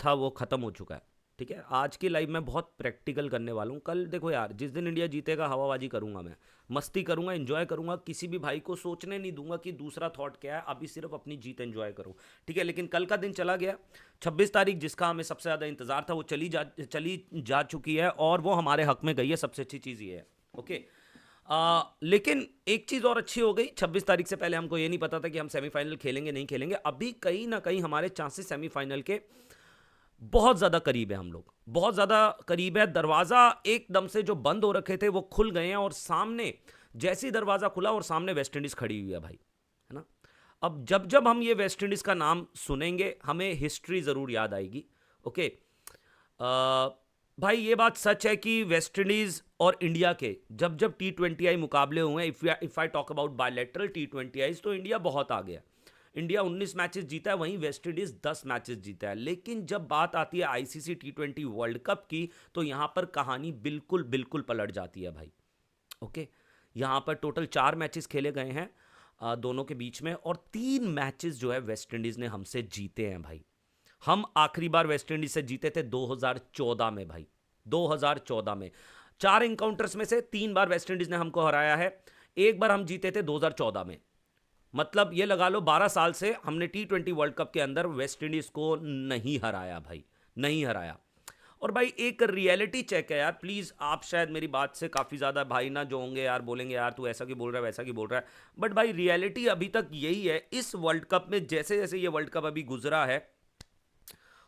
था वो ख़त्म हो चुका है। ठीक है, आज की लाइफ में बहुत प्रैक्टिकल करने वाला हूँ। कल देखो यार, जिस दिन इंडिया जीतेगा हवाबाजी करूंगा, मैं मस्ती करूंगा, एंजॉय करूंगा, किसी भी भाई को सोचने नहीं दूंगा कि दूसरा थॉट क्या है, अभी सिर्फ अपनी जीत एंजॉय करूँ। ठीक है, लेकिन कल का दिन चला गया। 26 तारीख जिसका हमें सबसे ज़्यादा इंतजार था वो चली जा चुकी है, और वो हमारे हक में गई है। सबसे अच्छी चीज़ ये है। ओके। लेकिन एक चीज़ और अच्छी हो गई, 26 तारीख से पहले हमको ये नहीं पता था कि हम सेमीफाइनल खेलेंगे नहीं खेलेंगे। अभी कहीं ना कहीं हमारे चांसेस सेमीफाइनल के बहुत ज़्यादा करीब है। हम लोग बहुत ज़्यादा करीब है। दरवाज़ा एकदम से जो बंद हो रखे थे वो खुल गए हैं, और सामने जैसे ही दरवाज़ा खुला और सामने वेस्ट इंडीज़ खड़ी हुई है भाई, है ना। अब जब जब हम ये वेस्ट इंडीज़ का नाम सुनेंगे हमें हिस्ट्री ज़रूर याद आएगी। ओके। भाई ये बात सच है कि वेस्ट इंडीज और इंडिया के जब जब T20I मुकाबले हुए हैं, if I talk about bilateral T20Is, तो इंडिया बहुत आगे है। इंडिया 19 मैचेस जीता है, वहीं वेस्ट इंडीज 10 मैचेस जीता है। लेकिन जब बात आती है आईसीसी T20 वर्ल्ड कप की, तो यहां पर कहानी बिल्कुल बिल्कुल पलट जाती है भाई। ओके। यहां पर टोटल 4 मैचेस खेले गए हैं दोनों के बीच में, और 3 मैचेस जो है वेस्ट इंडीज ने हमसे जीते हैं भाई। हम आखिरी बार वेस्ट इंडीज से जीते थे 2014 में भाई। 2014 में 4 इनकाउंटर्स में से 3 बार वेस्ट इंडीज ने हमको हराया है। एक बार हम जीते थे 2014 में। मतलब ये लगा लो 12 साल से हमने T20 वर्ल्ड कप के अंदर वेस्ट इंडीज को नहीं हराया भाई, नहीं हराया। और भाई एक रियलिटी चेक है यार, प्लीज आप शायद मेरी बात से काफी ज्यादा भाई ना जो होंगे यार बोलेंगे यार तू ऐसा क्यों बोल रहा है, वैसा क्यों बोल रहा है, बट भाई रियलिटी अभी तक यही है। इस वर्ल्ड कप में जैसे जैसे ये वर्ल्ड कप अभी गुजरा है,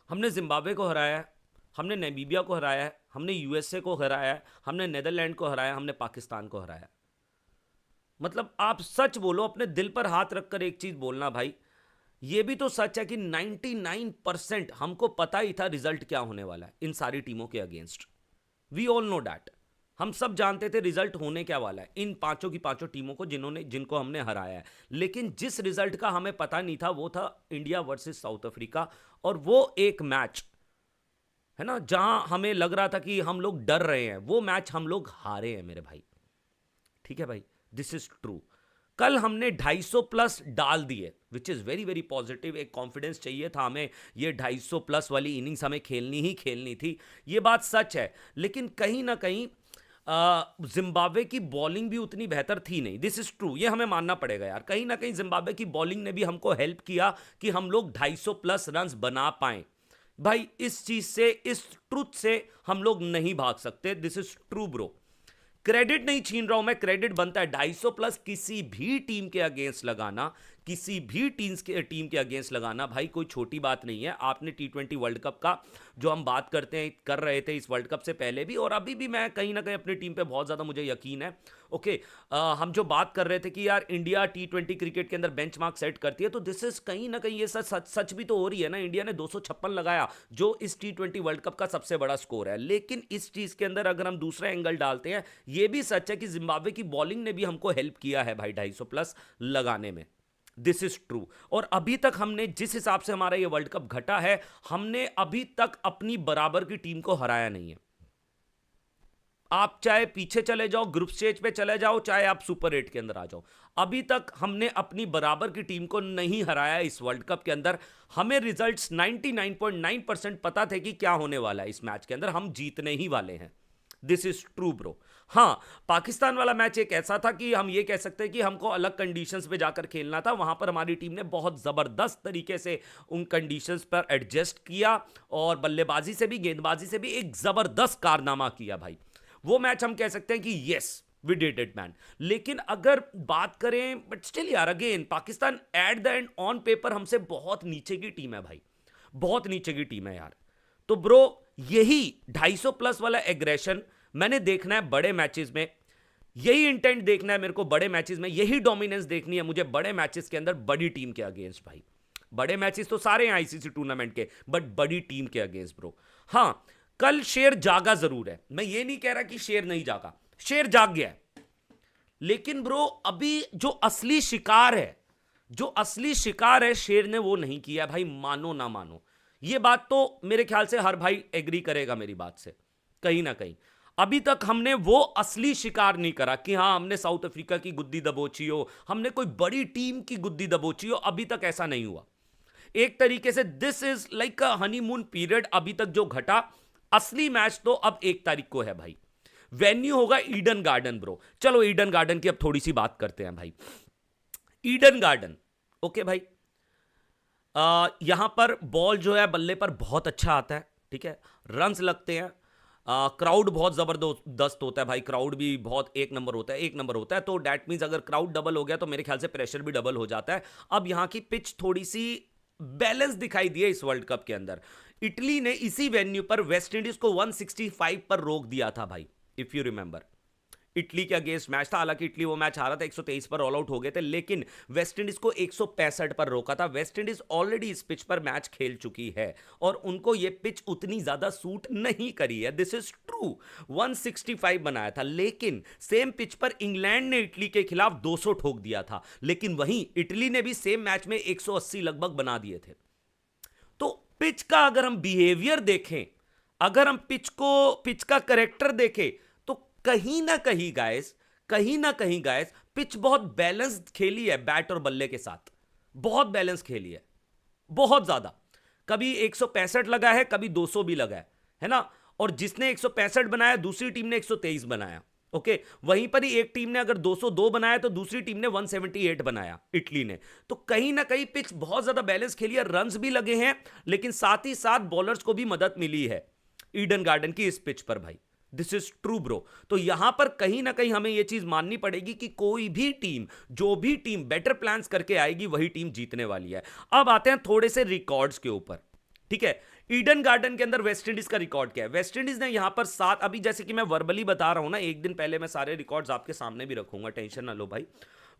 हमने जिम्बाब्वे को हराया है, हमने नामीबिया को हराया है, हमने यूएसए को हराया है, हमने नेदरलैंड को हराया, हमने पाकिस्तान को हराया। मतलब आप सच बोलो, अपने दिल पर हाथ रखकर एक चीज बोलना भाई, ये भी तो सच है कि 99% हमको पता ही था रिजल्ट क्या होने वाला है इन सारी टीमों के against. We all know that. हम सब जानते थे रिजल्ट होने क्या वाला है इन पांचों की पांचों टीमों को जिनको हमने हराया है। लेकिन जिस रिजल्ट का हमें पता नहीं था वो था इंडिया वर्सेस साउथ अफ्रीका। और वो एक मैच है ना, जहां हमें लग रहा था कि हम लोग डर रहे हैं, वो मैच हम लोग हारे हैं मेरे भाई। ठीक है भाई, दिस इज ट्रू। कल हमने 250 प्लस डाल दिए, which is very very positive. एक कॉन्फिडेंस चाहिए था हमें, ये 250 प्लस वाली इनिंग्स हमें खेलनी ही खेलनी थी, ये बात सच है। लेकिन कहीं ना कहीं जिम्बाब्वे की बॉलिंग भी उतनी बेहतर थी नहीं, दिस इज ट्रू, ये हमें मानना पड़ेगा यार। कहीं ना कहीं जिम्बाब्वे की बॉलिंग ने भी हमको हेल्प किया कि हम लोग 250 प्लस रन्स बना पाए। भाई इस चीज से, इस ट्रुथ से हम लोग नहीं भाग सकते, this is true bro. Credit नहीं छीन रहा हूं मैं, क्रेडिट बनता है। 250 प्लस किसी भी टीम के अगेंस्ट लगाना, किसी भी टीम के अगेंस्ट लगाना भाई कोई छोटी बात नहीं है। आपने T20 वर्ल्ड कप का जो हम बात कर रहे थे इस वर्ल्ड कप से पहले भी, और अभी भी मैं कहीं ना कहीं अपनी टीम पे बहुत ज्यादा मुझे यकीन है। ओके। हम जो बात कर रहे थे कि यार इंडिया T20 क्रिकेट के अंदर बेंचमार्क सेट करती है, तो दिस इज कहीं ना कहीं ये सच भी तो हो रही है ना। इंडिया ने 256 लगाया जो इस T20 वर्ल्ड कप का सबसे बड़ा स्कोर है। लेकिन इस चीज के अंदर अगर हम दूसरा एंगल डालते हैं, ये भी सच है कि जिम्बाब्वे की बॉलिंग ने भी हमको हेल्प किया है भाई 250 प्लस लगाने में, दिस इज ट्रू। और अभी तक हमने जिस हिसाब से हमारा ये वर्ल्ड कप घटा है, हमने अभी तक अपनी बराबर की टीम को हराया नहीं है। आप चाहे पीछे चले जाओ, ग्रुप स्टेज पे चले जाओ, चाहे आप सुपर 8 के अंदर आ जाओ, अभी तक हमने अपनी बराबर की टीम को नहीं हराया इस वर्ल्ड कप के अंदर। हमें रिजल्ट्स 99.9% पता थे कि क्या होने वाला है इस मैच के अंदर, हम जीतने ही वाले हैं, दिस इज ट्रू ब्रो। हाँ, पाकिस्तान वाला मैच एक ऐसा था कि हम ये कह सकते हैं कि हमको अलग कंडीशंस पे जाकर खेलना था। वहां पर हमारी टीम ने बहुत जबरदस्त तरीके से उन कंडीशंस पर एडजस्ट किया, और बल्लेबाजी से भी गेंदबाजी से भी एक जबरदस्त कारनामा किया भाई। वो मैच हम कह सकते हैं कि yes we did it man. लेकिन अगर बात करें, बट स्टिल यार again Pakistan at the end on paper हमसे बहुत नीचे की टीम है भाई, बहुत नीचे की टीम है यार। तो ब्रो यही 250 प्लस वाला एग्रेशन मैंने देखना है बड़े मैचेस में, यही इंटेंट देखना है मेरे को बड़े मैचेस में, यही डोमिनेंस देखनी है मुझे बड़े मैचेस के अंदर बड़ी टीम के अगेंस्ट भाई। बड़े मैचेस तो सारे हैं आईसीसी टूर्नामेंट के, बट बड़ी टीम के अगेंस्ट ब्रो। हां, कल शेर जागा जरूर है, मैं ये नहीं कह रहा कि शेर नहीं जागा, शेर जाग गया है। लेकिन ब्रो अभी जो असली शिकार है, जो असली शिकार है शेर ने वो नहीं किया भाई, मानो ना मानो। ये बात तो मेरे ख्याल से हर भाई एग्री करेगा मेरी बात से, कहीं ना कहीं अभी तक हमने वो असली शिकार नहीं करा कि हां हमने साउथ अफ्रीका की गुद्दी दबोची हो, हमने कोई बड़ी टीम की गुद्दी दबोची हो, अभी तक ऐसा नहीं हुआ। एक तरीके से this is like a honeymoon period अभी तक जो घटा। असली मैच तो अब 1 तारीख को है भाई। वेन्यू होगा ईडन गार्डन ब्रो। चलो ईडन गार्डन की अब थोड़ी सी बात करते हैं भाई। ईडन गार्डन, ओके भाई, यहां पर बॉल जो है बल्ले पर बहुत अच्छा आता है, ठीक है, रन्स लगते हैं, क्राउड बहुत जबरदस्त होता है भाई, क्राउड भी बहुत एक नंबर होता है, एक नंबर होता है। तो डैट मीन्स अगर क्राउड डबल हो गया तो मेरे ख्याल से प्रेशर भी डबल हो जाता है। अब यहां की पिच थोड़ी सी बैलेंस दिखाई दी है इस वर्ल्ड कप के अंदर। इटली ने इसी वेन्यू पर वेस्ट इंडीज को 165 पर रोक दिया था भाई, इफ यू रिमेंबर। इटली के अगेंस्ट मैच था, हालांकि इटली वो मैच हारा था, 123 पर ऑल आउट हो गए थे, लेकिन वेस्ट इंडीज को 165 पर रोका था। वेस्ट इंडीज ऑलरेडी इस पिच पर मैच खेल चुकी है और उनको ये पिच उतनी ज्यादा सूट नहीं करी है, दिस इज ट्रू। 165 बनाया था, लेकिन सेम पिच पर इंग्लैंड ने इटली के खिलाफ 200 ठोक दिया था, लेकिन वहीं इटली ने भी सेम मैच में 180 लगभग बना दिए थे। तो पिच का अगर हम बिहेवियर देखें, अगर हम पिच का करेक्टर देखें, तो कहीं ना कहीं गाइस पिच बहुत बैलेंस खेली है बैट और बल्ले के साथ, बहुत बैलेंस खेली है, बहुत ज्यादा। कभी 165 लगा है, कभी 200 भी लगा है ना। और जिसने 165 बनाया दूसरी टीम ने 123 बनाया, ओके। वहीं पर ही एक टीम ने अगर 202 बनाया तो दूसरी टीम ने 178 बनाया, इटली ने। तो कहीं ना कहीं पिच बहुत ज्यादा बैलेंस खेली है, रन्स भी लगे हैं, लेकिन साथ ही साथ बॉलर्स को भी मदद मिली है ईडन गार्डन की इस पिच पर भाई। This is true bro. तो यहां पर कहीं ना कहीं हमें यह चीज माननी पड़ेगी कि कोई भी टीम, जो भी टीम बेटर प्लान्स करके आएगी वही टीम जीतने वाली है। अब आते हैं थोड़े से रिकॉर्ड्स के ऊपर, ठीक है। ईडन गार्डन के अंदर वेस्ट इंडीज का रिकॉर्ड क्या है? वेस्ट इंडीज ने यहां पर 7, अभी जैसे कि मैं वर्बली बता रहा हूं ना, एक दिन पहले मैं सारे रिकॉर्ड्स आपके सामने भी रखूंगा, टेंशन ना लो भाई।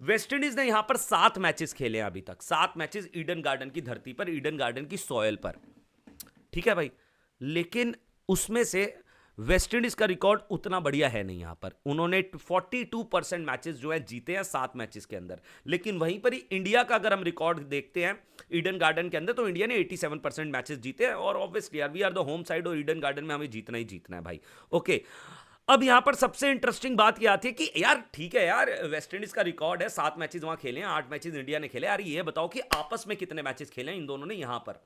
वेस्ट इंडीज ने यहां पर 7 मैचेस खेले हैं अभी तक, 7 मैचेस ईडन गार्डन की धरती पर, ईडन गार्डन की सॉयल पर, ठीक है भाई। लेकिन उसमें से वेस्ट इंडीज का रिकॉर्ड उतना बढ़िया है नहीं। यहां पर उन्होंने 42% मैचेस जो है जीते हैं 7 मैचेस के अंदर। लेकिन वहीं पर ही इंडिया का अगर हम रिकॉर्ड देखते हैं ईडन गार्डन के अंदर, तो इंडिया ने 87% मैचेस जीते हैं। और ऑब्वियसली यार we are the home side, और ईडन गार्डन में हमें जीतना ही जीतना है भाई, ओके। अब यहां पर सबसे इंटरेस्टिंग बात यह आती है कि यार ठीक है यार, वेस्ट इंडीज का रिकॉर्ड है, 7 मैचेस वहां खेले हैं, 8 मैचेस इंडिया ने खेले। यार ये बताओ कि आपस में कितने मैचेस खेले हैं इन दोनों ने? यहां पर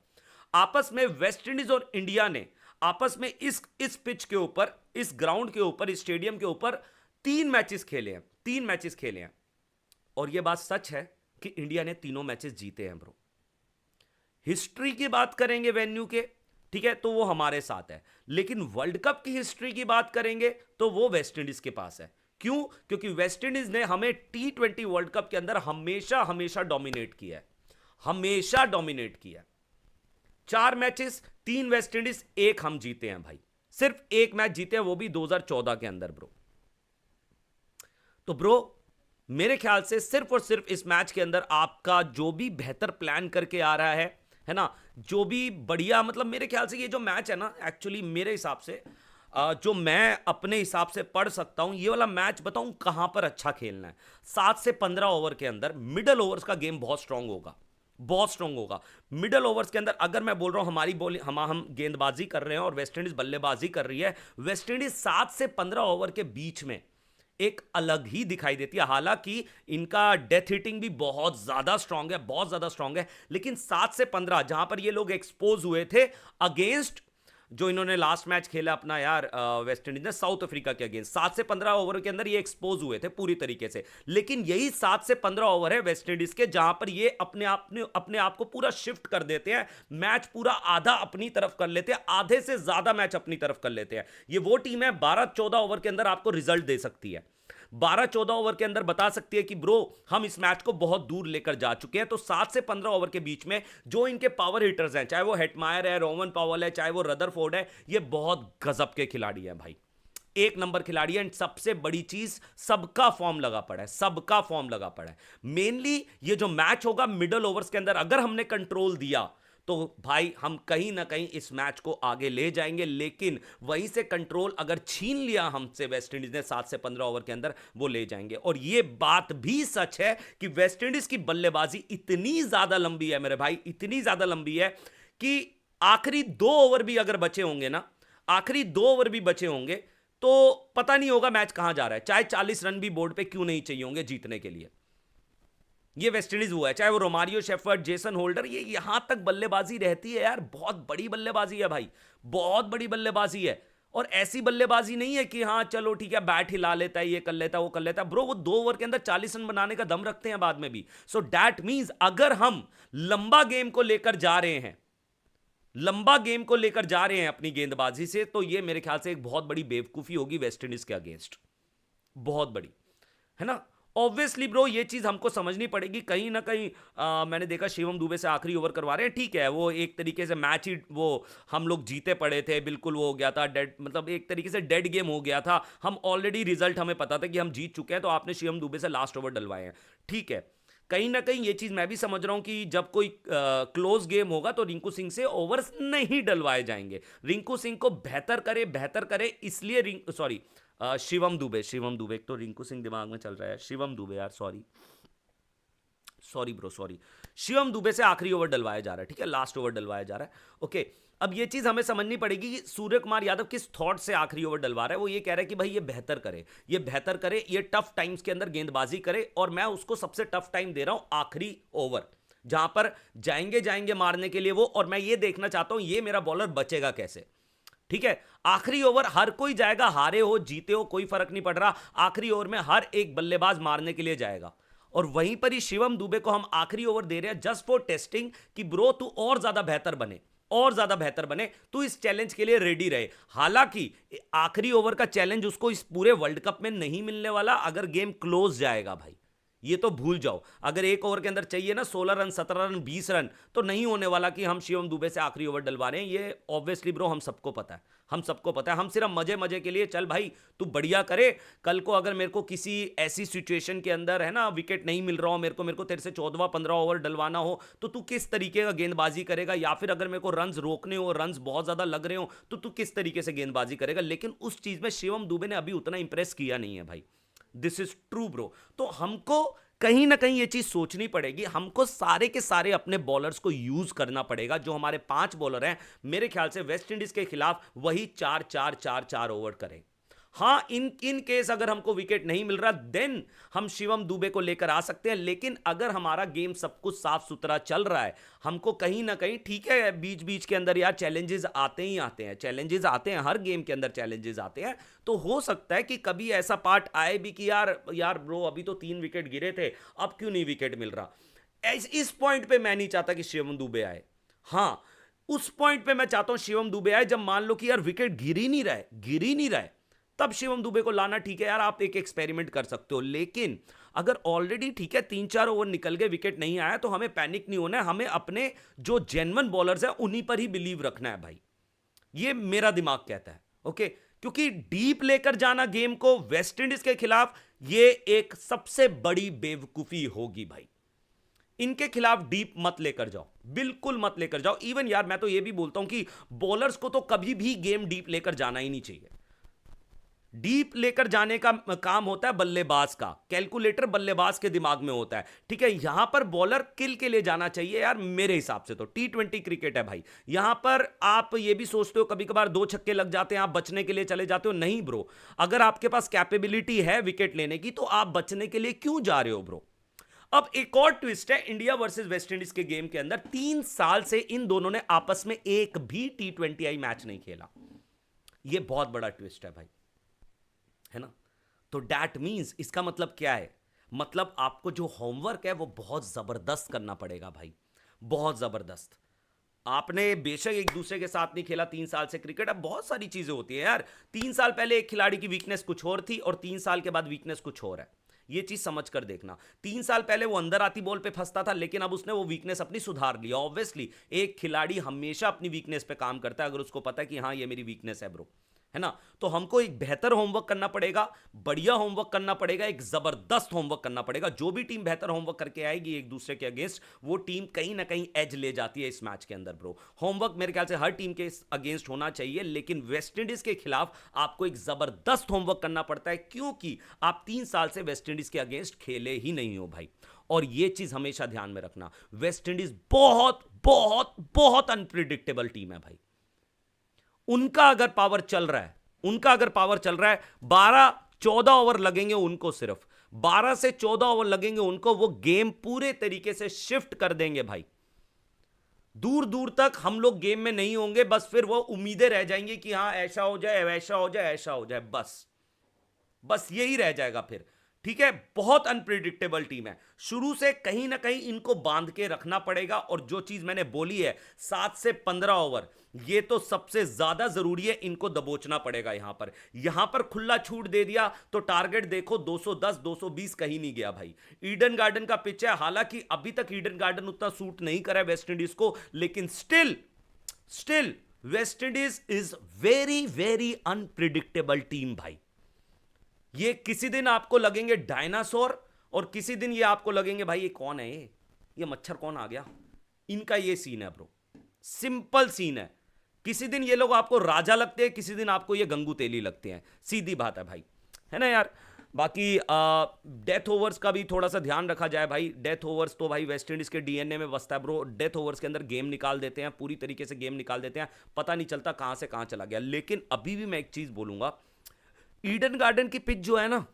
आपस में वेस्ट इंडीज और इंडिया ने आपस में इस पिच के ऊपर, इस ग्राउंड के ऊपर, इस स्टेडियम के ऊपर 3 मैचेस खेले हैं, 3 मैचेस खेले हैं। और यह बात सच है कि इंडिया ने तीनों मैचेस जीते हैं ब्रो। हिस्ट्री की बात करेंगे वेन्यू के, ठीक है, तो वो हमारे साथ है। लेकिन वर्ल्ड कप की हिस्ट्री की बात करेंगे तो वो वेस्ट इंडीज के पास है। क्यों? क्योंकि वेस्ट इंडीज ने हमें T20 वर्ल्ड कप के अंदर हमेशा डोमिनेट किया है, हमेशा डोमिनेट किया है। 4 मैचेस, 3 वेस्ट इंडीज, 1 हम जीते हैं भाई। सिर्फ 1 मैच जीते हैं, वो भी 2014 के अंदर ब्रो। तो ब्रो मेरे ख्याल से सिर्फ और सिर्फ इस मैच के अंदर आपका जो भी बेहतर प्लान करके आ रहा है ना, जो भी बढ़िया, मतलब मेरे ख्याल से ये जो मैच है ना, एक्चुअली मेरे हिसाब से जो मैं अपने हिसाब से पढ़ सकता हूं, ये वाला मैच बताऊं कहां पर अच्छा खेलना है। 7 से 15 ओवर के अंदर मिडल ओवर्स का गेम बहुत स्ट्रांग होगा, बहुत स्ट्रांग होगा। मिडल ओवर्स के अंदर अगर मैं बोल रहा हूं हमारी बॉलिंग, हम गेंदबाजी कर रहे हैं और वेस्ट इंडीज बल्लेबाजी कर रही है, वेस्ट इंडीज 7 से 15 ओवर के बीच में एक अलग ही दिखाई देती है। हालांकि इनका डेथ हिटिंग भी बहुत ज्यादा स्ट्रांग है, बहुत ज्यादा स्ट्रांग है, लेकिन 7 से 15 जहां पर ये लोग एक्सपोज हुए थे अगेंस्ट, जो इन्होंने लास्ट मैच खेला अपना यार वेस्ट इंडीज ने साउथ अफ्रीका के अगेंस्ट, 7 से 15 ओवर के अंदर ये एक्सपोज हुए थे पूरी तरीके से। लेकिन यही 7 से 15 ओवर है वेस्ट इंडीज के जहां पर ये अपने आप को पूरा शिफ्ट कर देते हैं, मैच पूरा आधा अपनी तरफ कर लेते हैं, आधे से ज्यादा मैच अपनी तरफ कर लेते हैं। ये वो टीम है 12-14 ओवर के अंदर आपको रिजल्ट दे सकती है, 12-14 ओवर के अंदर बता सकती है कि ब्रो हम इस मैच को बहुत दूर लेकर जा चुके हैं। तो 7 से 15 ओवर के बीच में जो इनके पावर हिटर्स हैं, चाहे वो हेटमायर है, रोवन पावेल है, चाहे वो रदरफोर्ड है, ये बहुत गजब के खिलाड़ी हैं भाई, 1 नंबर खिलाड़ी है। एंड सबसे बड़ी चीज, सबका फॉर्म लगा पड़ा है, सबका फॉर्म लगा पड़ा है। मेनली ये जो मैच होगा मिडल ओवर्स के अंदर, अगर हमने कंट्रोल दिया तो भाई हम कहीं ना कहीं इस मैच को आगे ले जाएंगे। लेकिन वहीं से कंट्रोल अगर छीन लिया हमसे वेस्ट इंडीज ने 7 से 15 ओवर के अंदर, वो ले जाएंगे। और ये बात भी सच है कि वेस्ट इंडीज की बल्लेबाजी इतनी ज्यादा लंबी है मेरे भाई, इतनी ज्यादा लंबी है कि आखिरी 2 ओवर भी अगर बचे होंगे ना, आखिरी 2 ओवर भी बचे होंगे तो पता नहीं होगा मैच कहां जा रहा है, चाहे 40 रन भी बोर्ड पे क्यों नहीं चाहिए होंगे जीतने के लिए। ये वेस्टइंडीज हुआ है, चाहे वो रोमारियो शेफर्ड, जेसन होल्डर, ये यहां तक बल्लेबाजी रहती है यार, बहुत बड़ी बल्लेबाजी है भाई, बहुत बड़ी बल्लेबाजी है। और ऐसी बल्लेबाजी नहीं है कि हाँ चलो ठीक है बैट हिला लेता है, ये कर लेता है, वो कर लेता है ब्रो, वो 2 ओवर के अंदर 40 रन बनाने का दम रखते हैं बाद में भी। सो दैट मींस अगर हम लंबा गेम को लेकर जा रहे हैं, लंबा गेम को लेकर जा रहे हैं अपनी गेंदबाजी से, तो ये मेरे ख्याल से एक बहुत बड़ी बेवकूफी होगी वेस्टइंडीज के अगेंस्ट, बहुत बड़ी, है ना। ऑब्वियसली ब्रो ये चीज हमको समझनी पड़ेगी, कहीं ना कहीं मैंने देखा शिवम दुबे से आखिरी ओवर करवा रहे हैं, ठीक है, वो एक तरीके से मैच ही वो हम लोग जीते पड़े थे, बिल्कुल वो हो गया था डेड, मतलब एक तरीके से डेड गेम हो गया था, हम ऑलरेडी रिजल्ट हमें पता था कि हम जीत चुके हैं, तो आपने शिवम दुबे से लास्ट ओवर डलवाए हैं, ठीक है। कहीं ना कहीं ये चीज मैं भी समझ रहा हूं कि जब कोई क्लोज गेम होगा तो रिंकू सिंह से ओवर्स नहीं डलवाए जाएंगे, रिंकू सिंह को बेहतर करे इसलिए सॉरी शिवम दुबे, एक तो रिंकू सिंह दिमाग में चल रहा है, शिवम दुबे यार, sorry bro, sorry, Shivam Dubey से आखिरी ओवर डलवाया जा रहा है, ठीक है, लास्ट ओवर डलवाया जा रहा है, ओके। अब ये चीज हमें समझनी पड़ेगी कि सूर्य कुमार यादव किस थॉट से आखिरी ओवर डलवा रहा है। वो ये कह रहा है कि भाई ये बेहतर करे, ये टफ टाइम्स के अंदर गेंदबाजी करे, और मैं उसको सबसे टफ टाइम दे रहा हूं आखिरी ओवर, जहां पर जाएंगे मारने के लिए वो, और मैं ये देखना चाहता हूं ये मेरा बॉलर बचेगा कैसे, ठीक है। आखिरी ओवर हर कोई जाएगा, हारे हो जीते हो कोई फर्क नहीं पड़ रहा, आखिरी ओवर में हर एक बल्लेबाज मारने के लिए जाएगा, और वहीं पर ही शिवम दुबे को हम आखिरी ओवर दे रहे हैं जस्ट फॉर टेस्टिंग कि ब्रो तू और ज्यादा बेहतर बने, तू इस चैलेंज के लिए रेडी रहे। हालांकि आखिरी ओवर का चैलेंज उसको इस पूरे वर्ल्ड कप में नहीं मिलने वाला, अगर गेम क्लोज जाएगा भाई, ये तो भूल जाओ। अगर एक ओवर के अंदर चाहिए ना 16 रन, 17 रन, 20 रन, तो नहीं होने वाला कि हम शिवम दुबे से आखिरी ओवर डलवा रहे हैं, ये ऑब्वियसली ब्रो हम सबको पता है, हम सिर्फ मजे के लिए, चल भाई तू बढ़िया करे, कल को अगर मेरे को किसी ऐसी सिचुएशन के अंदर, है ना, विकेट नहीं मिल रहा हो, मेरे को तेरे से 14वां 15 ओवर डलवाना हो, तो तू किस तरीके का गेंदबाजी करेगा, या फिर अगर मेरे को रन्स रोकने हो, रन्स बहुत ज्यादा लग रहे हो, तो तू किस तरीके से गेंदबाजी करेगा। लेकिन उस चीज में शिवम दुबे ने अभी उतना इंप्रेस किया नहीं है भाई, दिस इज ट्रू ब्रो। तो हमको कहीं ना कहीं ये चीज सोचनी पड़ेगी, हमको सारे के सारे अपने बॉलर्स को यूज करना पड़ेगा। जो हमारे 5 बॉलर हैं, मेरे ख्याल से वेस्ट इंडीज के खिलाफ वही 4-4-4-4 ओवर करें। हां, इन केस अगर हमको विकेट नहीं मिल रहा, देन हम शिवम दुबे को लेकर आ सकते हैं। लेकिन अगर हमारा गेम सब कुछ साफ सुथरा चल रहा है, हमको कहीं ना कहीं, ठीक है, बीच बीच के अंदर यार चैलेंजेस आते हैं, हर गेम के अंदर चैलेंजेस आते हैं, तो हो सकता है कि कभी ऐसा पार्ट आए भी कि यार ब्रो अभी तो 3 विकेट गिरे थे, अब क्यों नहीं विकेट मिल रहा। इस पॉइंट पे मैं नहीं चाहता कि शिवम दुबे आए। हां, उस पॉइंट पे मैं चाहता हूं शिवम दुबे आए जब मान लो कि यार विकेट गिर ही नहीं रहा है, तब शिवम दुबे को लाना, ठीक है यार, आप एक एक्सपेरिमेंट कर सकते हो। लेकिन अगर ऑलरेडी, ठीक है, 3-4 ओवर निकल गए, विकेट नहीं आया, तो हमें पैनिक नहीं होना है, हमें अपने जो जेन्युइन बॉलर्स हैं उन्हीं पर ही बिलीव रखना है भाई, ये मेरा दिमाग कहता है, ओके। क्योंकि डीप लेकर जाना गेम को वेस्ट इंडीज के खिलाफ, ये एक सबसे बड़ी बेवकूफी होगी भाई। इनके खिलाफ डीप मत लेकर जाओ, बिल्कुल मत लेकर जाओ। इवन यार मैं तो ये भी बोलता हूं कि बॉलर्स को तो कभी भी गेम डीप लेकर जाना ही नहीं चाहिए। डीप लेकर जाने का काम होता है बल्लेबाज का, कैलकुलेटर बल्लेबाज के दिमाग में होता है, ठीक है। यहां पर बॉलर किल के लिए जाना चाहिए यार, मेरे हिसाब से तो T20 क्रिकेट है भाई। यहां पर आप ये भी सोचते हो कभी कभार 2 छक्के लग जाते हैं, आप बचने के लिए चले जाते हो, नहीं ब्रो, अगर आपके पास कैपेबिलिटी है विकेट लेने की, तो आप बचने के लिए क्यों जा रहे हो ब्रो। अब एक और ट्विस्ट है इंडिया वर्सेस वेस्ट इंडीज के गेम के अंदर, 3 साल से इन दोनों ने आपस में एक भी T20I मैच नहीं खेला, यह बहुत बड़ा ट्विस्ट है भाई, है ना। तो दैट मींस, इसका मतलब क्या है, मतलब आपको जो होमवर्क है वो बहुत जबरदस्त करना पड़ेगा भाई, बहुत जबरदस्त। आपने बेशक एक दूसरे के साथ नहीं खेला 3 साल से क्रिकेट, अब बहुत सारी चीजें होती है यार। 3 साल पहले एक खिलाड़ी की वीकनेस कुछ और थी, और 3 साल के बाद वीकनेस कुछ और है, ये चीज समझ कर देखना। 3 साल पहले वो अंदर आती बॉल पे फंसता था, लेकिन अब उसने वो वीकनेस अपनी सुधार ली। ऑब्वियसली एक खिलाड़ी हमेशा अपनी वीकनेस पे काम करता है, अगर उसको पता है कि हाँ ये मेरी वीकनेस है ब्रो, है ना। तो हमको एक बेहतर होमवर्क करना पड़ेगा, बढ़िया होमवर्क करना पड़ेगा, एक जबरदस्त होमवर्क करना पड़ेगा। जो भी टीम बेहतर होमवर्क करके आएगी एक दूसरे के अगेंस्ट, वो टीम कहीं ना कहीं एज ले जाती है इस मैच के अंदर ब्रो। होमवर्क मेरे ख्याल से हर टीम के अगेंस्ट होना चाहिए, लेकिन वेस्ट इंडीज के खिलाफ आपको एक जबरदस्त होमवर्क करना पड़ता है, क्योंकि आप 3 साल से वेस्ट इंडीज के अगेंस्ट खेले ही नहीं हो भाई। और ये चीज हमेशा ध्यान में रखना, वेस्ट इंडीज बहुत बहुत बहुत अनप्रिडिक्टेबल टीम है भाई। उनका अगर पावर चल रहा है 12-14 ओवर लगेंगे उनको सिर्फ, 12 से 14 ओवर लगेंगे उनको, वो गेम पूरे तरीके से शिफ्ट कर देंगे भाई। दूर दूर तक हम लोग गेम में नहीं होंगे, बस फिर वो उम्मीदें रह जाएंगी कि हाँ ऐसा हो जाए, वैसा हो जाए, ऐसा हो जाए, बस यही रह जाएगा फिर। ठीक है, बहुत अनप्रिडिक्टेबल टीम है। शुरू से कहीं ना कहीं इनको बांध के रखना पड़ेगा, और जो चीज मैंने बोली है 7 से 15 ओवर, ये तो सबसे ज्यादा जरूरी है, इनको दबोचना पड़ेगा। यहां पर खुला छूट दे दिया तो टारगेट देखो 210 220 कहीं नहीं गया भाई। ईडन गार्डन का पिच है, हालांकि अभी तक ईडन गार्डन उतना सूट नहीं करा है वेस्ट इंडीज को, लेकिन still West Indies is very very unpredictable team भाई। ये किसी दिन आपको लगेंगे डायनासोर, और किसी दिन ये आपको लगेंगे भाई ये कौन है, ये मच्छर कौन आ गया। इनका ये सीन है ब्रो, सिंपल सीन है। किसी दिन ये लोग आपको राजा लगते हैं, किसी दिन आपको ये गंगू तेली लगते हैं, सीधी बात है भाई, है ना यार। बाकी डेथ ओवर्स का भी थोड़ा सा ध्यान रखा जाए भाई। डेथ ओवर्स तो भाई वेस्ट इंडीज के डीएनए में बसता है ब्रो। डेथ ओवर्स के अंदर गेम निकाल देते हैं, पूरी तरीके से गेम निकाल देते हैं, पता नहीं चलता कहां से कहां चला गया। लेकिन अभी भी मैं एक चीज बोलूंगा, ईडन गार्डन की पिच जो है ना,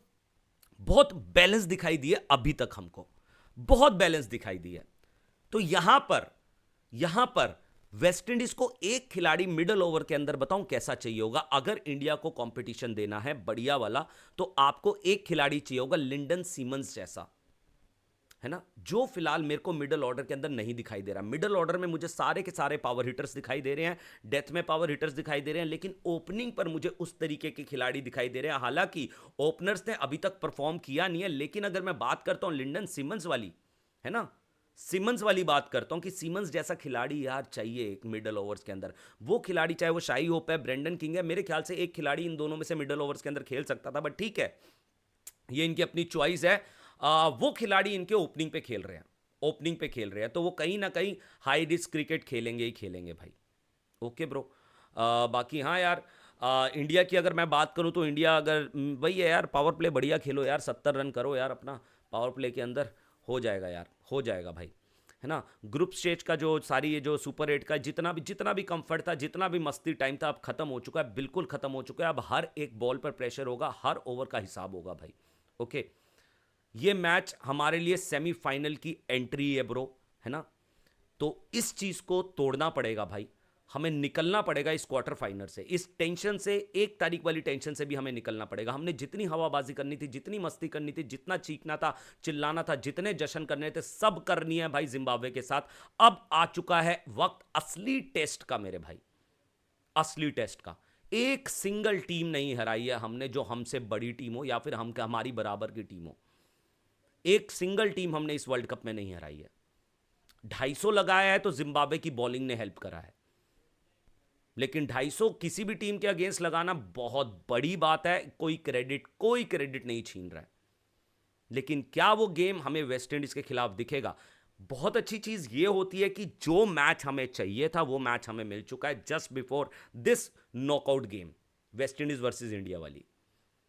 बहुत बैलेंस दिखाई दी है अभी तक हमको, बहुत बैलेंस दिखाई दी है। तो यहां पर वेस्ट इंडीज को एक खिलाड़ी मिडल ओवर के अंदर बताऊं कैसा चाहिए होगा। अगर इंडिया को कंपटीशन देना है बढ़िया वाला, तो आपको एक खिलाड़ी चाहिए होगा लिंडन सीमंस जैसा, है ना, जो फिलहाल मेरे को मिडल ऑर्डर के अंदर नहीं दिखाई दे रहा। मिडल ऑर्डर में मुझे सारे के सारे पावर हिटर्स दिखाई दे रहे हैं, डेथ में पावर हिटर्स दिखाई दे रहे हैं, लेकिन ओपनिंग पर मुझे उस तरीके के खिलाड़ी दिखाई दे रहे हैं। हालांकि ओपनर्स ने अभी तक परफॉर्म किया नहीं है, लेकिन अगर मैं बात करता हूं लिंडन सिमंस वाली, है ना, सिमंस वाली बात करता हूं कि सिमंस जैसा खिलाड़ी यार चाहिए एक मिडल ओवर्स के अंदर। वो खिलाड़ी चाहे वो शाई होप है, ब्रेंडन किंग है, मेरे ख्याल से एक खिलाड़ी इन दोनों में से मिडल ओवर्स के अंदर खेल सकता था, बट ठीक है, ये इनकी अपनी चॉइस है। वो खिलाड़ी इनके ओपनिंग पे खेल रहे हैं, तो वो कहीं ना कहीं हाई रिस्क क्रिकेट खेलेंगे ही खेलेंगे भाई। Okay bro. बाकी हाँ यार, इंडिया की अगर मैं बात करूं तो इंडिया अगर वही है यार, पावर प्ले बढ़िया खेलो यार, 70 रन करो यार अपना पावर प्ले के अंदर, हो जाएगा यार, हो जाएगा भाई, है ना। ग्रुप स्टेज का जो सारी ये जो सुपर 8 का जितना भी कंफर्ट था, जितना भी मस्ती टाइम था, अब खत्म हो चुका है, बिल्कुल खत्म हो चुका है। अब हर एक बॉल पर प्रेशर होगा, हर ओवर का हिसाब होगा भाई। ओके, ये मैच हमारे लिए सेमीफाइनल की एंट्री है ब्रो, है ना। तो इस चीज को तोड़ना पड़ेगा भाई, हमें निकलना पड़ेगा इस क्वार्टर फाइनल से, इस टेंशन से, 1 तारीख वाली टेंशन से भी हमें निकलना पड़ेगा। हमने जितनी हवाबाजी करनी थी, जितनी मस्ती करनी थी, जितना चीखना था, चिल्लाना था, जितने जश्न करने थे, सब करनी है भाई जिम्बाब्वे के साथ। अब आ चुका है वक्त असली टेस्ट का मेरे भाई, असली टेस्ट का। एक सिंगल टीम नहीं हराई है हमने, जो हमसे बड़ी टीम हो या फिर हमारी बराबर की टीम हो। एक सिंगल टीम हमने इस वर्ल्ड कप में नहीं हराई है। 250 लगाया है तो जिम्बाब्वे की बॉलिंग ने हेल्प करा है, लेकिन 250 किसी भी टीम के अगेंस्ट लगाना बहुत बड़ी बात है। कोई क्रेडिट नहीं छीन रहा है, लेकिन क्या वो गेम हमें वेस्ट इंडीज के खिलाफ दिखेगा। बहुत अच्छी चीज ये होती है कि जो मैच हमें चाहिए था वो मैच हमें मिल चुका है just before this knockout game, West Indies versus India वाली।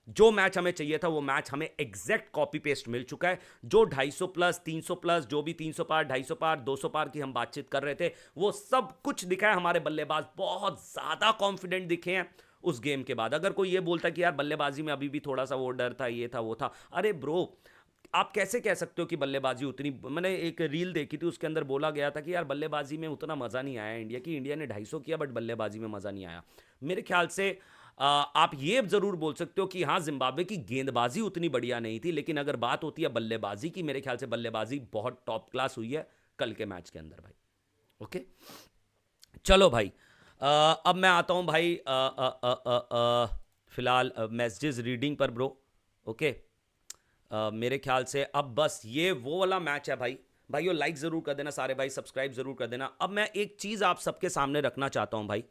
जो मैच हमें चाहिए था वो मैच हमें एग्जैक्ट कॉपी पेस्ट मिल चुका है। जो 250 प्लस 300 प्लस, जो भी 300 पार, 250 पार, 200 पार की हम बातचीत कर रहे थे, वो सब कुछ दिखा है। हमारे बल्लेबाज बहुत ज्यादा कॉन्फिडेंट दिखे हैं उस गेम के बाद। अगर कोई ये बोलता कि यार बल्लेबाजी में अभी भी थोड़ा सा वो डर था, ये था वो था, अरे ब्रो आप कैसे कह सकते हो कि बल्लेबाजी उतनी, मैंने एक रील देखी थी उसके अंदर बोला गया था कि यार बल्लेबाजी में उतना मजा नहीं आया इंडिया की, इंडिया ने 250 किया बट बल्लेबाजी में मजा नहीं आया। मेरे ख्याल से आप ये जरूर बोल सकते हो कि हाँ जिम्बाब्वे की गेंदबाजी उतनी बढ़िया नहीं थी, लेकिन अगर बात होती है बल्लेबाजी की, मेरे ख्याल से बल्लेबाजी बहुत टॉप क्लास हुई है कल के मैच के अंदर भाई। ओके चलो भाई, अब मैं आता हूं भाई फिलहाल मैसेजेस रीडिंग पर ब्रो। ओके, मेरे ख्याल से अब बस ये वो वाला मैच है भाई। भाइयों लाइक जरूर कर देना सारे भाई, सब्सक्राइब जरूर कर देना। अब मैं एक चीज़ आप सबके सामने रखना चाहता हूं भाई,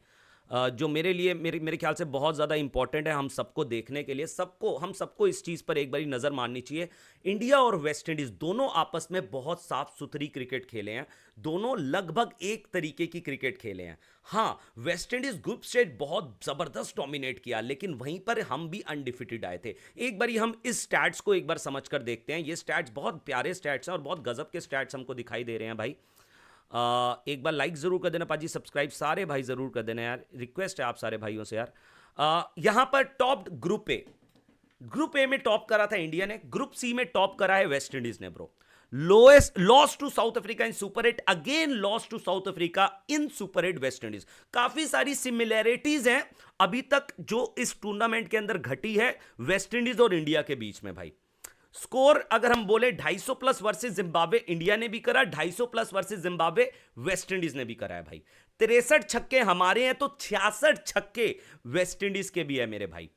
जो मेरे लिए मेरे ख्याल से बहुत ज़्यादा इंपॉर्टेंट है हम सबको देखने के लिए। हम सबको इस चीज़ पर एक बारी नज़र मारनी चाहिए। इंडिया और वेस्ट इंडीज़ दोनों आपस में बहुत साफ सुथरी क्रिकेट खेले हैं, दोनों लगभग एक तरीके की क्रिकेट खेले हैं। हाँ, वेस्ट इंडीज़ ग्रुप स्टेज बहुत ज़बरदस्त डोमिनेट किया, लेकिन वहीं पर हम भी अनडिफिटेड आए थे। एक बारी हम इस स्टैट्स को एक बार समझ कर देखते हैं। ये स्टैट्स बहुत प्यारे स्टैट्स हैं और बहुत गजब के स्टैट्स हमको दिखाई दे रहे हैं भाई। एक बार लाइक जरूर कर देना पाजी, सब्सक्राइब सारे भाई जरूर कर देना यार, रिक्वेस्ट है आप सारे भाइयों से यार। यहां पर top group A group A में टॉप करा था इंडिया ने, ग्रुप सी में टॉप करा है वेस्ट इंडीज ने bro. Lowest loss to South Africa in super 8, again loss to South Africa in super 8 West Indies. काफी सारी सिमिलैरिटीज हैं अभी तक जो इस टूर्नामेंट के अंदर घटी है वेस्ट इंडीज और इंडिया के बीच में भाई। स्कोर अगर हम बोले 250 प्लस वर्सेस जिम्बाब्वे इंडिया ने भी करा, 250 plus versus Zimbabwe waste Indies ने भी करा है भाई। 63 छक्के हमारे हैं तो 66 छक्के वेस्ट इंडीज के भी है मेरे भाई।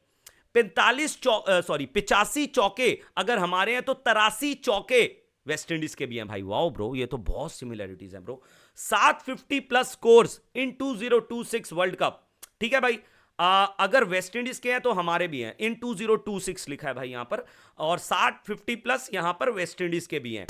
85 चौके अगर हमारे हैं तो 83 चौके वेस्ट इंडीज के भी हैं भाई। वाओ ब्रो, ये तो बहुत सिमिलैरिटीज हैं ब्रो। 750 प्लस स्कोर्स इन 2026 वर्ल्ड कप, ठीक है भाई। अगर वेस्ट इंडीज के हैं तो हमारे भी हैं, इन 2026 लिखा है भाई यहां पर, और 750 प्लस यहां पर वेस्ट इंडीज के भी हैं।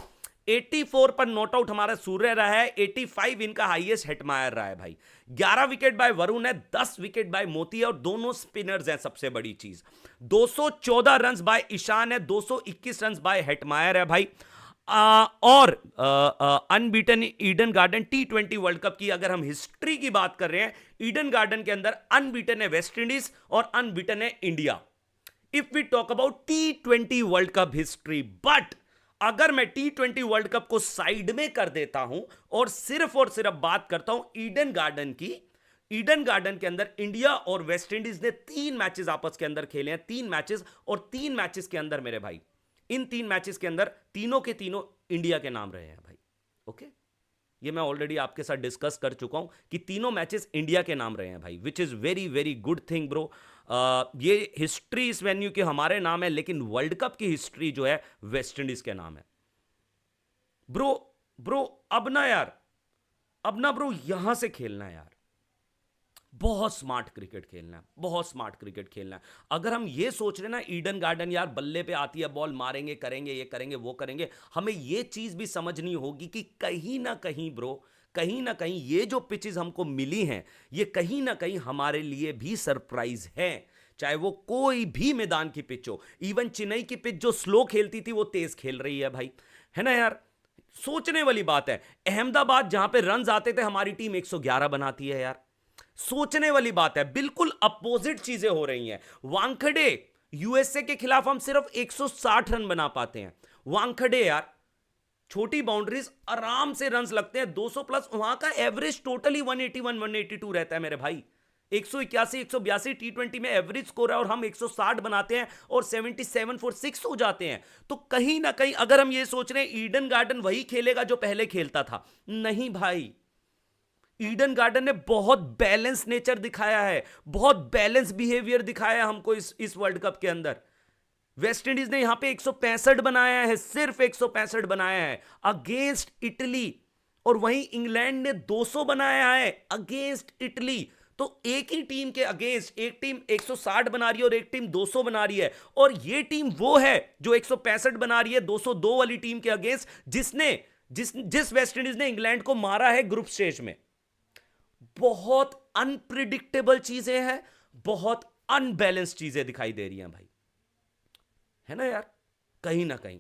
84 पर नॉट आउट हमारा सूर्य रहा है, 85 इनका हाईएस्ट हेटमायर रहा है भाई। 11 विकेट बाय वरुण है, 10 विकेट बाय मोती है, और दोनों स्पिनर्स हैं सबसे बड़ी चीज। 214 रन बाय ईशान है, 221 रन बाय हेटमायर है भाई। और unbeaten Eden garden T20 world cup की अगर हम हिस्ट्री की बात कर रहे हैं, ईडन गार्डन के अंदर अनबीटन है वेस्ट इंडीज और अनबीटन है India. If we talk about T20 world cup history, but अगर मैं T20 वर्ल्ड कप को साइड में कर देता हूं और सिर्फ बात करता हूं ईडन गार्डन की, ईडन गार्डन के अंदर इंडिया और वेस्ट इंडीज ने 3 मैचेस आपस के अंदर खेले हैं, 3 मैचेस, और 3 मैचेस के अंदर मेरे भाई, इन 3 मैचेस के अंदर तीनों के तीनों इंडिया के नाम रहे हैं भाई। ओके, ये मैं ऑलरेडी आपके साथ डिस्कस कर चुका हूं कि तीनों मैचेस इंडिया के नाम रहे हैं भाई, which is very very good thing bro. ये हिस्ट्री इस वेन्यू के हमारे नाम है, लेकिन वर्ल्ड कप की हिस्ट्री जो है वेस्ट इंडीज के नाम है ब्रो। अब ना ब्रो यहां से खेलना है यार, बहुत स्मार्ट क्रिकेट खेलना है, बहुत स्मार्ट क्रिकेट खेलना है। अगर हम ये सोच रहे ना ईडन गार्डन यार बल्ले पे आती है बॉल, मारेंगे, करेंगे, ये करेंगे, वो करेंगे, हमें ये चीज भी समझनी होगी कि कहीं ना कहीं ब्रो, कहीं ना कहीं ये जो पिचेस हमको मिली हैं, ये कहीं ना कहीं हमारे लिए भी सरप्राइज है। चाहे वो कोई भी मैदान की पिच हो, इवन चेन्नई की पिच जो स्लो खेलती थी वो तेज खेल रही है भाई, है ना यार। सोचने वाली बात है। अहमदाबाद जहां पे रन आते थे हमारी टीम 111 बनाती है यार, सोचने वाली बात है। बिल्कुल अपोजिट चीजें हो रही हैं। वानखेड़े यूएसए के खिलाफ हम सिर्फ 160 रन बना पाते हैं। वानखेड़े यार, छोटी बाउंड्रीज, आराम से रन्स लगते हैं 200 प्लस, वहां का एवरेज टोटली 181 182 रहता है मेरे भाई। 181 182 T20 में एवरेज स्कोर है और हम 160 बनाते हैं और 77 for 6 हो जाते हैं। तो कहीं ना कहीं अगर हम ये सोच रहे हैं ईडन गार्डन वही खेलेगा जो पहले खेलता था, नहीं भाई। ईडन गार्डन ने बहुत बैलेंस नेचर दिखाया है, बहुत बैलेंस बिहेवियर दिखाया है हमको इस वर्ल्ड कप के अंदर। वेस्ट इंडीज ने यहां पे 165 बनाया है, सिर्फ 165 बनाया है अगेंस्ट इटली, और वहीं इंग्लैंड ने 200 बनाया है अगेंस्ट इटली। तो एक ही टीम के अगेंस्ट एक टीम 160 बना रही है और एक टीम 200 बना रही है, और ये टीम वो है जो 165 बना रही है 202 वाली टीम के अगेंस्ट, जिस वेस्ट इंडीज ने इंग्लैंड को मारा है ग्रुप स्टेज में। बहुत अनप्रिडिक्टेबल चीजें हैं, बहुत अनबैलेंस चीजें दिखाई दे रही हैं भाई, है ना यार, कहीं ना कहीं।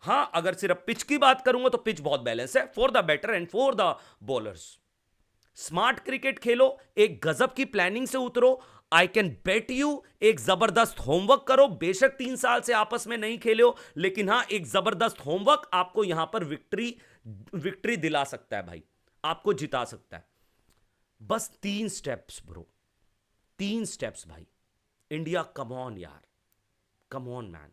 हां, अगर सिर्फ पिच की बात करूंगा तो पिच बहुत बैलेंस है for the batter and for the bowlers. Smart cricket खेलो, एक गजब की प्लानिंग से उतरो। आई कैन बेट यू, एक जबरदस्त होमवर्क करो। बेशक 3 साल से आपस में नहीं खेले हो, लेकिन हां, एक जबरदस्त होमवर्क आपको यहां पर विक्ट्री दिला सकता है भाई, आपको जिता सकता है। बस 3 स्टेप्स ब्रो, 3 स्टेप्स भाई। इंडिया, कम ऑन यार, come on man.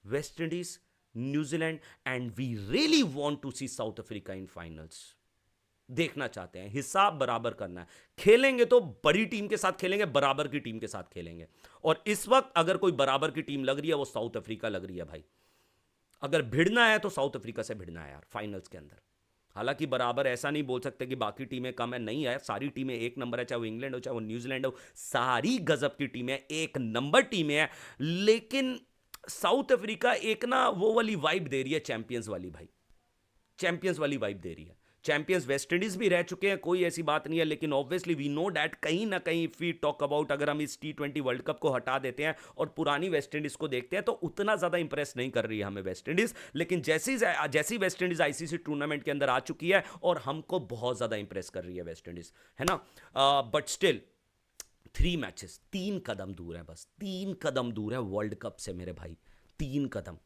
West Indies, New Zealand, and we really want to see South Africa in finals. देखना चाहते हैं, हिसाब बराबर करना है। खेलेंगे तो बड़ी टीम के साथ खेलेंगे, बराबर की टीम के साथ खेलेंगे, और इस वक्त अगर कोई बराबर की टीम लग रही है वो साउथ अफ्रीका लग रही है भाई। अगर भिड़ना है तो साउथ अफ्रीका से भिड़ना है यार फाइनल्स के अंदर। हालांकि बराबर ऐसा नहीं बोल सकते कि बाकी टीमें कम है, नहीं है, सारी टीमें एक नंबर है, चाहे वो इंग्लैंड हो चाहे वो न्यूजीलैंड हो, सारी गजब की टीमें, एक नंबर टीमें हैं। लेकिन साउथ अफ्रीका एक ना वो वाली वाइब दे रही है, चैंपियंस वाली भाई, चैंपियंस वाली वाइब दे रही है। चैंपियंस वेस्ट इंडीज भी रह चुके हैं, कोई ऐसी बात नहीं है, लेकिन ऑब्वियसली वी नो डैट कहीं ना कहीं इफ वी टॉक अबाउट, अगर हम इस T20 वर्ल्ड कप को हटा देते हैं और पुरानी वेस्ट इंडीज को देखते हैं तो उतना ज्यादा इंप्रेस नहीं कर रही है हमें वेस्ट इंडीज। लेकिन जैसी वेस्ट इंडीज आईसीसी टूर्नामेंट के अंदर आ चुकी है और हमको बहुत ज्यादा इंप्रेस कर रही है वेस्ट इंडीज, है ना। बट स्टिल 3 मैचेस, 3 कदम दूर है, बस 3 कदम दूर है वर्ल्ड कप से मेरे भाई, 3 कदम,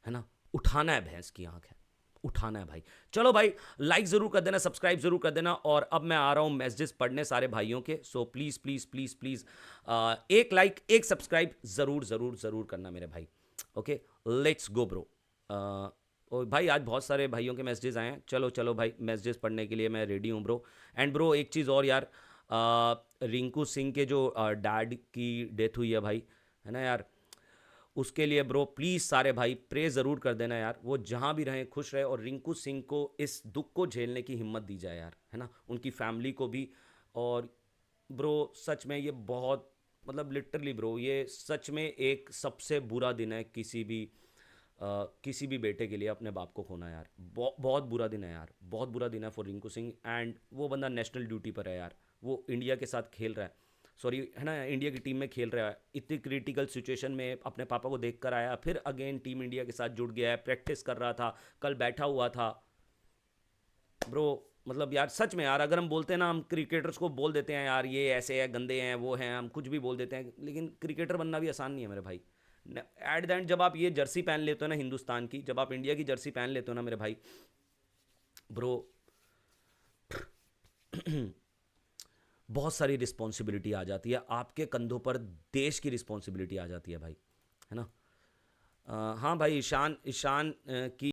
है ना। उठाना है भैंस की आंख है, उठाना है भाई। चलो भाई, लाइक जरूर कर देना, सब्सक्राइब जरूर कर देना। और अब मैं आ रहा हूं मैसेजेस पढ़ने सारे भाइयों के, so please please please please एक लाइक एक सब्सक्राइब जरूर जरूर जरूर करना मेरे भाई। Okay, let's go bro. और भाई आज बहुत सारे भाइयों के मैसेजेस आए हैं, चलो चलो भाई, मैसेजेस पढ़ने के लिए मैं रेडी हूँ ब्रो। एंड ब्रो एक चीज़ और यार, रिंकू सिंह के जो डैड की डेथ हुई है भाई, है ना यार, उसके लिए ब्रो प्लीज़ सारे भाई प्रे ज़रूर कर देना यार, वो जहाँ भी रहें खुश रहे, और रिंकू सिंह को इस दुख को झेलने की हिम्मत दी जाए यार, है ना, उनकी फैमिली को भी। और ब्रो सच में ये बहुत, मतलब लिटरली ब्रो, ये सच में एक सबसे बुरा दिन है किसी भी बेटे के लिए अपने बाप को खोना यार। बहुत बुरा दिन है यार, बहुत बुरा दिन है फॉर रिंकू सिंह। एंड वो बंदा नेशनल ड्यूटी पर है यार, वो इंडिया के साथ खेल रहा है, सॉरी है ना, इंडिया की टीम में खेल रहा है, इतनी क्रिटिकल सिचुएशन में अपने पापा को देख कर आया, फिर अगेन टीम इंडिया के साथ जुड़ गया है, प्रैक्टिस कर रहा था, कल बैठा हुआ था ब्रो। मतलब यार सच में यार, अगर हम बोलते हैं ना, हम क्रिकेटर्स को बोल देते हैं यार ये ऐसे है, गंदे हैं, वो हैं, हम कुछ भी बोल देते हैं, लेकिन क्रिकेटर बनना भी आसान नहीं है मेरे भाई। एट द एंड जब आप ये जर्सी पहन लेते हो ना हिंदुस्तान की, जब आप इंडिया की जर्सी पहन लेते हो ना मेरे भाई, ब्रो बहुत सारी रिस्पॉन्सिबिलिटी आ जाती है आपके कंधों पर, देश की रिस्पॉन्सिबिलिटी आ जाती है भाई, है ना। हाँ भाई, ईशान ईशान की